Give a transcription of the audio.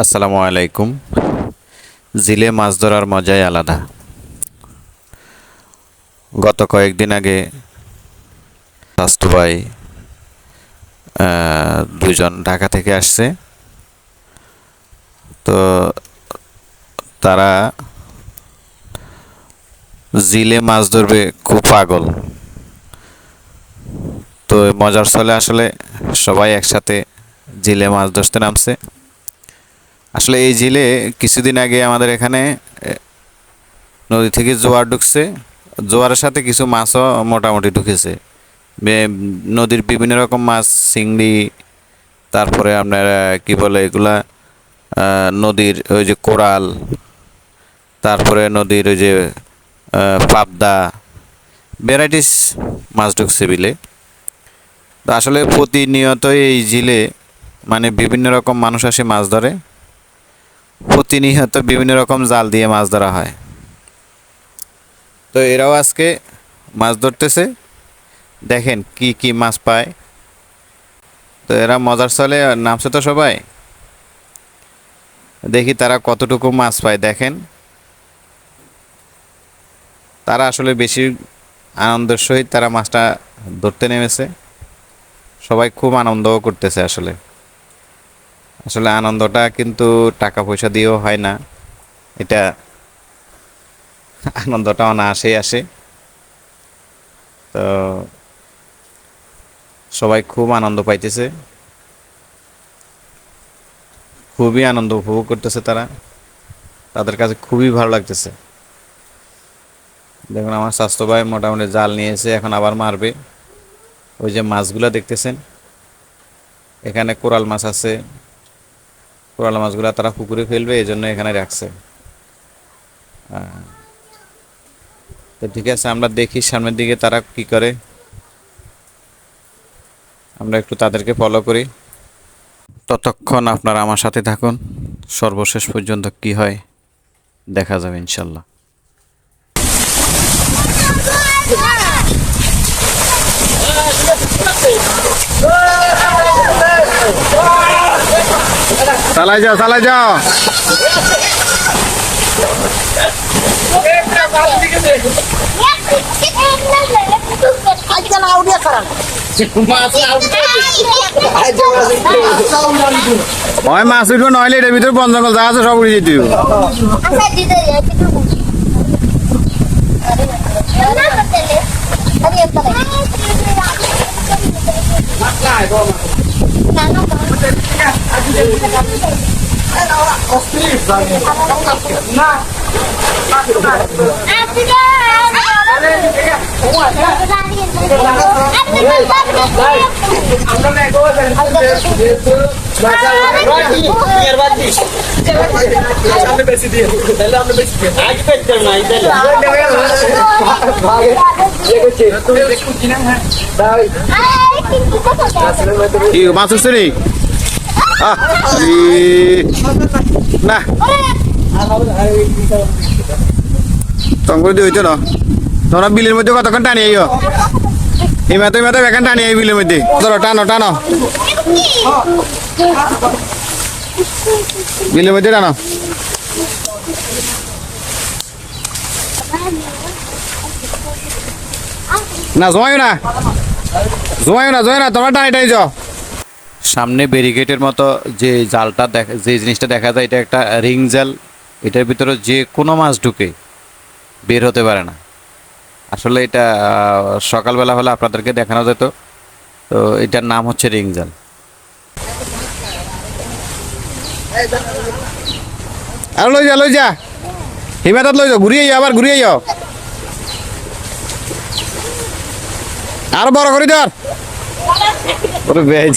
আসসালামু আলাইকুম। জিলে মাছ ধরার মজাই আলাদা। গত কয়েকদিন আগে স্বাস্থ্য ভাই দুজন ঢাকা থেকে আসছে। তো তারা জিলে মাছ ধরবে, খুব পাগল। তো মজার ছলে আসলে সবাই একসাথে জিলে মাছ ধরতে নামছে। আসলে এই জিলে কিছুদিন আগে আমাদের এখানে নদী থেকে জোয়ার ঢুকছে। জোয়ারের সাথে কিছু মাছও মোটামুটি ঢুকেছে। নদীর বিভিন্ন রকম মাছ, চিংড়ি, তারপরে আপনার কি বলে এগুলা, নদীর ওই যে কোরাল, তারপরে নদীর ওই যে পাবদা, ভ্যারাইটিস মাছ ঢুকছে বিলে। তো আসলে প্রতিনিয়তই এই ঝিলে মানে বিভিন্ন রকম মানুষ আসে মাছ ধরে। প্রতিনিয়ত বিভিন্ন রকম জাল দিয়ে মাছ ধরা হয়। তো এরাও আজকে মাছ ধরতেছে, দেখেন কি কি মাছ পায়। তো এরা মজার ছলে নামছে তো সবাই, দেখি তারা কতটুকু মাছ পায়। দেখেন তারা আসলে বেশি আনন্দের সহিত তারা মাছটা ধরতে নেমেছে। সবাই খুব আনন্দও করতেছে। আসলে আসলে আনন্দটা কিন্তু টাকা পয়সা দিয়েও হয় না, এটা আনন্দটা অনায়াসেই আসে। তো সবাই খুব আনন্দ পাইতেছে, খুবই আনন্দ উপভোগ করতেছে তারা। তাদের কাছে খুবই ভালো লাগতেছে। দেখুন আমার স্বাস্থ্য ভাই মোটামুটি জাল নিয়েছে, এখন আবার মারবে। ওই যে মাছগুলো দেখতেছেন, এখানে কোরাল মাছ আছে। কোরাল মাছগুলো তারা পুকুরে ফেলবে, এই জন্য এখানে রাখছে। তো ঠিক আছে, আমরা দেখি সামনের দিকে তারা কি করে। আমরা একটু তাদেরকে ফলো করি। ততক্ষণ আপনারা আমার সাথে থাকুন, সর্বশেষ পর্যন্ত কি হয় দেখা যাবে ইনশাল্লাহ। চালাই যাও, চালাই যাও। ওই মাছ উঠবো, নইলে এটার ভিতরে বন জঙ্গল যা আছে সব উড়ে যেতে হবে। মাছ উঠছে নি না, তঙ্কর হইতো না। তোমরা বিলের মধ্যে কতক্ষণ টানি আইও, এই মাত্র এখন টানি আই বিলের মধ্যে। ধরো, টানো টানো, বিলের মধ্যে টানো। না জমাইও না, জমাইও না, জমাইও না, তোমরা টানি টানি যাও। সামনে ব্যারিকেডের মতো যে জালটা দেখা, যে জিনিসটা দেখা যায়, এটা একটা রিং জাল। এটার ভিতরে যে কোনো মাছ ঢুকে বের হতে পারে না। আসলে এটা সকালবেলা হলে আপনাদেরকে দেখানো যেত। তো এটার নাম হচ্ছে রিং জাল। আর লই যা, লই যা, হিমাতাত লই যাও, ঘুরিয়ে যাও, আবার ঘুরিয়ে যাও। আর বড় করে ধর, ওরে বেজ।